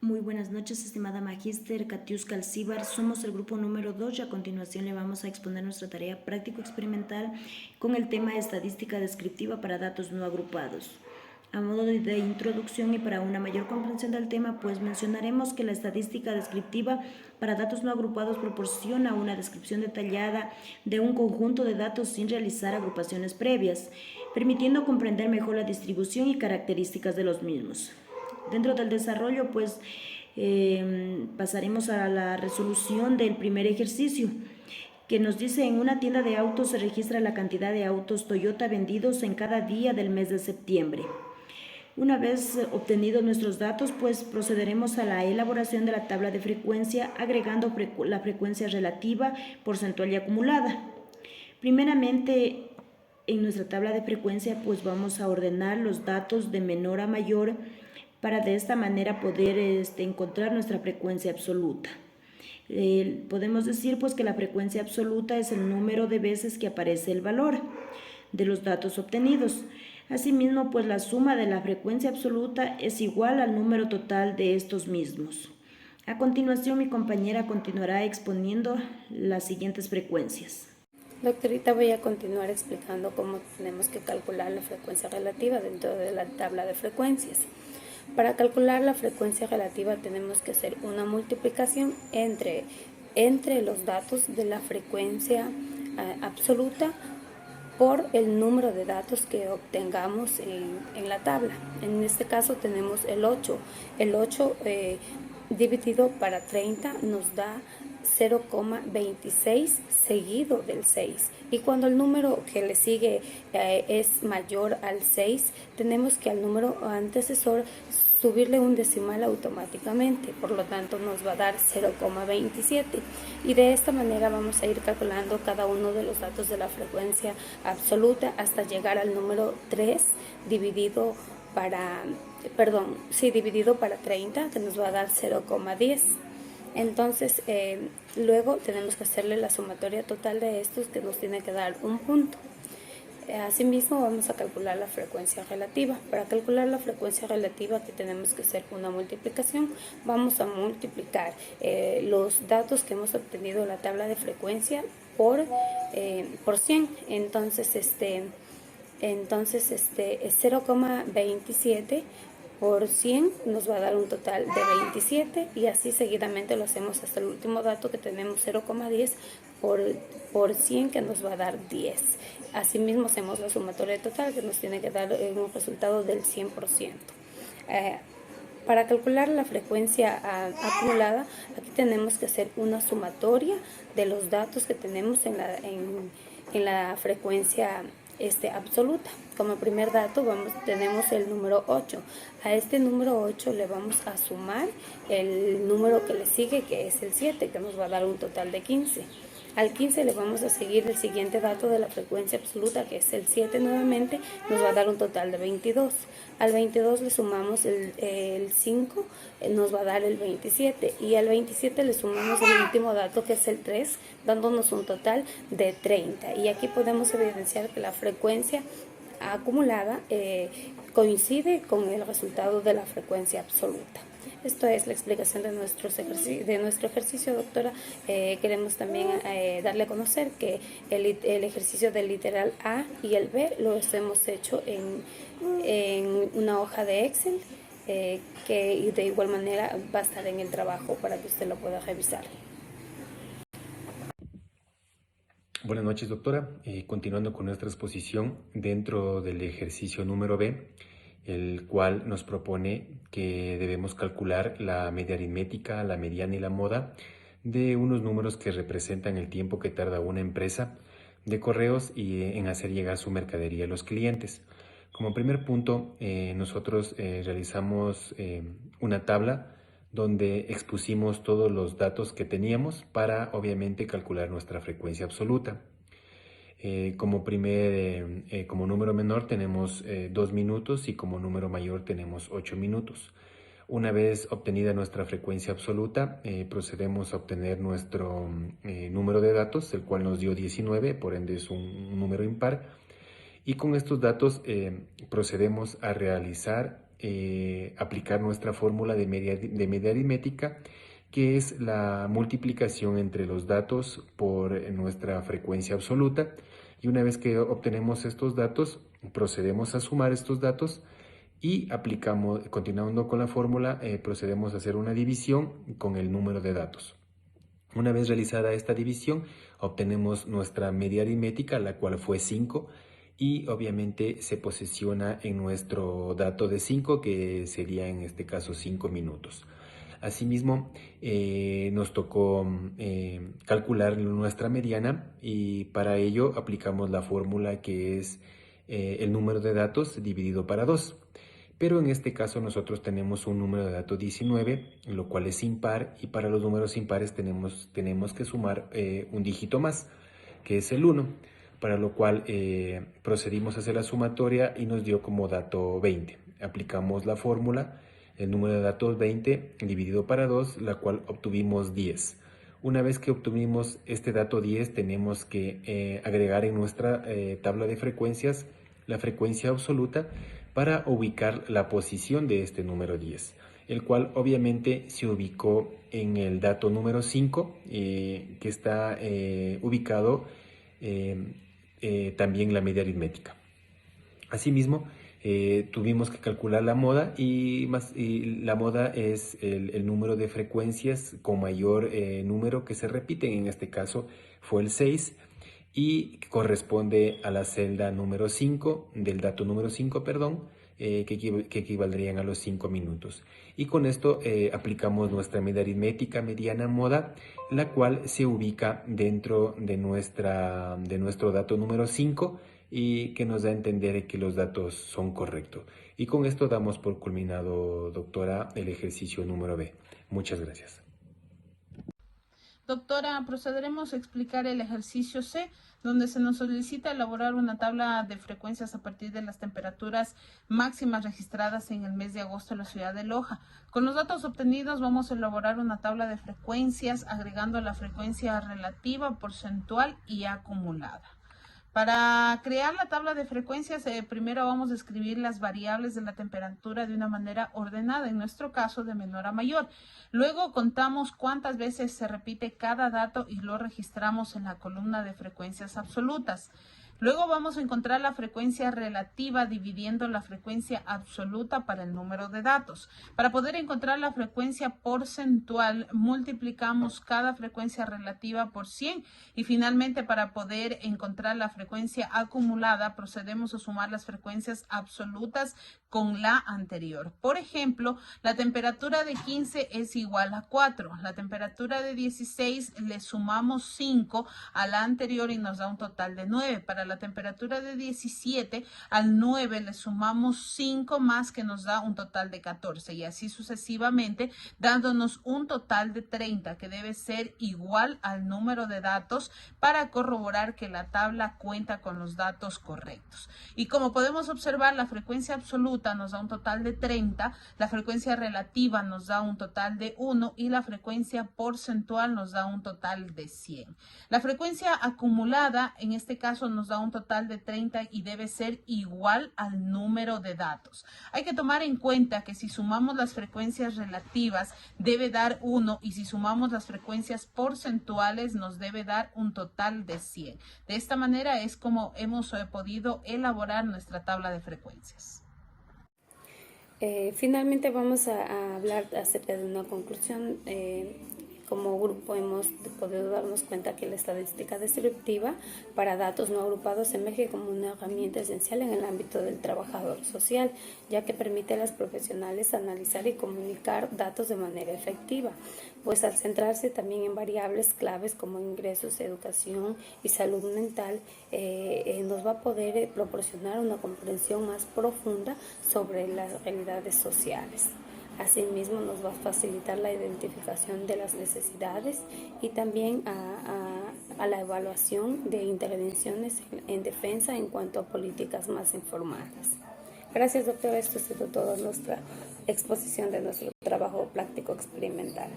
Muy buenas noches, estimada Magíster Katiuska Alcíbar. Somos el grupo número 2 y a continuación le vamos a exponer nuestra tarea práctico-experimental con el tema estadística descriptiva para datos no agrupados. A modo de introducción y para una mayor comprensión del tema, pues mencionaremos que la estadística descriptiva para datos no agrupados proporciona una descripción detallada de un conjunto de datos sin realizar agrupaciones previas, permitiendo comprender mejor la distribución y características de los mismos. Dentro del desarrollo, pues pasaremos a la resolución del primer ejercicio, que nos dice: en una tienda de autos se registra la cantidad de autos Toyota vendidos en cada día del mes de septiembre. Una vez obtenidos nuestros datos, pues procederemos a la elaboración de la tabla de frecuencia, agregando la frecuencia relativa, porcentual y acumulada. Primeramente, en nuestra tabla de frecuencia, pues vamos a ordenar los datos de menor a mayor para de esta manera poder encontrar nuestra frecuencia absoluta. Podemos decir pues que la frecuencia absoluta es el número de veces que aparece el valor de los datos obtenidos. Asimismo, pues la suma de la frecuencia absoluta es igual al número total de estos mismos. A continuación, mi compañera continuará exponiendo las siguientes frecuencias. Doctorita, voy a continuar explicando cómo tenemos que calcular la frecuencia relativa dentro de la tabla de frecuencias. Para calcular la frecuencia relativa tenemos que hacer una multiplicación entre los datos de la frecuencia absoluta por el número de datos que obtengamos en la tabla. En este caso tenemos el 8. El 8 dividido para 30 nos da 0,26 seguido del 6. Y cuando el número que le sigue es mayor al 6, tenemos que al número antecesor subirle un decimal automáticamente, por lo tanto nos va a dar 0,27, y de esta manera vamos a ir calculando cada uno de los datos de la frecuencia absoluta hasta llegar al número 3 dividido para 30, que nos va a dar 0,10. Entonces luego tenemos que hacerle la sumatoria total de estos, que nos tiene que dar un punto. Asimismo, vamos a calcular la frecuencia relativa. Para calcular la frecuencia relativa, aquí tenemos que hacer una multiplicación. Vamos a multiplicar los datos que hemos obtenido en la tabla de frecuencia por 100. Entonces 0,27 por 100 nos va a dar un total de 27, y así seguidamente lo hacemos hasta el último dato, que tenemos 0,10 por 100, que nos va a dar 10. Asimismo hacemos la sumatoria total, que nos tiene que dar un resultado del 100%. Para calcular la frecuencia acumulada, aquí tenemos que hacer una sumatoria de los datos que tenemos en la frecuencia absoluta. Como primer dato tenemos el número 8. A este número 8 le vamos a sumar el número que le sigue, que es el 7, que nos va a dar un total de 15. Al 15 le vamos a seguir el siguiente dato de la frecuencia absoluta, que es el 7 nuevamente, nos va a dar un total de 22. Al 22 le sumamos el 5, nos va a dar el 27. Y al 27 le sumamos el último dato, que es el 3, dándonos un total de 30. Y aquí podemos evidenciar que la frecuencia acumulada coincide con el resultado de la frecuencia absoluta. Esto es la explicación de nuestro ejercicio, doctora. Queremos también darle a conocer que el ejercicio del literal A y el B lo hemos hecho en una hoja de Excel, que de igual manera va a estar en el trabajo para que usted lo pueda revisar. Buenas noches, doctora. Continuando con nuestra exposición dentro del ejercicio número B, el cual nos propone que debemos calcular la media aritmética, la mediana y la moda de unos números que representan el tiempo que tarda una empresa de correos en hacer llegar su mercadería a los clientes. Como primer punto, nosotros realizamos una tabla donde expusimos todos los datos que teníamos para obviamente calcular nuestra frecuencia absoluta. Como número menor tenemos 2 minutos y como número mayor tenemos 8 minutos. Una vez obtenida nuestra frecuencia absoluta, procedemos a obtener nuestro número de datos, el cual nos dio 19, por ende es un número impar. Y con estos datos procedemos a realizar aplicar nuestra fórmula de media aritmética, que es la multiplicación entre los datos por nuestra frecuencia absoluta. Y una vez que obtenemos estos datos, procedemos a sumar estos datos y aplicamos, continuando con la fórmula, procedemos a hacer una división con el número de datos. Una vez realizada esta división, obtenemos nuestra media aritmética, la cual fue 5, y obviamente se posiciona en nuestro dato de 5, que sería en este caso 5 minutos. Asimismo, nos tocó calcular nuestra mediana, y para ello aplicamos la fórmula que es el número de datos dividido para 2. Pero en este caso nosotros tenemos un número de datos 19, lo cual es impar, y para los números impares tenemos que sumar un dígito más, que es el 1, para lo cual procedimos a hacer la sumatoria y nos dio como dato 20. Aplicamos la fórmula, el número de datos 20 dividido para 2, la cual obtuvimos 10. Una vez que obtuvimos este dato 10, tenemos que agregar en nuestra tabla de frecuencias la frecuencia absoluta para ubicar la posición de este número 10, el cual obviamente se ubicó en el dato número 5, que está ubicado también la media aritmética. Asimismo, tuvimos que calcular la moda, y la moda es el número de frecuencias con mayor número que se repiten. En este caso fue el 6, y corresponde a la celda número 5, del dato número 5, perdón, que equivaldrían a los 5 minutos. Y con esto aplicamos nuestra media aritmética mediana moda, la cual se ubica dentro de nuestro dato número 5, y que nos da a entender que los datos son correctos. Y con esto damos por culminado, doctora, el ejercicio número B. Muchas gracias. Doctora, procederemos a explicar el ejercicio C, donde se nos solicita elaborar una tabla de frecuencias a partir de las temperaturas máximas registradas en el mes de agosto en la ciudad de Loja. Con los datos obtenidos vamos a elaborar una tabla de frecuencias agregando la frecuencia relativa, porcentual y acumulada. Para crear la tabla de frecuencias, primero vamos a escribir las variables de la temperatura de una manera ordenada, en nuestro caso de menor a mayor. Luego contamos cuántas veces se repite cada dato y lo registramos en la columna de frecuencias absolutas. Luego vamos a encontrar la frecuencia relativa dividiendo la frecuencia absoluta para el número de datos. Para poder encontrar la frecuencia porcentual, multiplicamos cada frecuencia relativa por 100, y finalmente para poder encontrar la frecuencia acumulada procedemos a sumar las frecuencias absolutas con la anterior. Por ejemplo, la temperatura de 15 es igual a 4. La temperatura de 16 le sumamos 5 a la anterior y nos da un total de 9. Para la temperatura de 17, al 9 le sumamos 5 más, que nos da un total de 14, y así sucesivamente, dándonos un total de 30, que debe ser igual al número de datos para corroborar que la tabla cuenta con los datos correctos. Y como podemos observar, la frecuencia absoluta nos da un total de 30, la frecuencia relativa nos da un total de 1 y la frecuencia porcentual nos da un total de 100. La frecuencia acumulada en este caso nos da un total de 30 y debe ser igual al número de datos. Hay que tomar en cuenta que si sumamos las frecuencias relativas debe dar 1, y si sumamos las frecuencias porcentuales nos debe dar un total de 100. De esta manera es como hemos podido elaborar nuestra tabla de frecuencias. Finalmente vamos a hablar acerca de una conclusión. Como grupo hemos podido darnos cuenta que la estadística descriptiva para datos no agrupados emerge como una herramienta esencial en el ámbito del trabajador social, ya que permite a los profesionales analizar y comunicar datos de manera efectiva, pues al centrarse también en variables claves como ingresos, educación y salud mental, nos va a poder proporcionar una comprensión más profunda sobre las realidades sociales. Asimismo, nos va a facilitar la identificación de las necesidades y también a la evaluación de intervenciones en defensa en cuanto a políticas más informales. Gracias, doctora. Esto ha sido toda nuestra exposición de nuestro trabajo práctico experimental.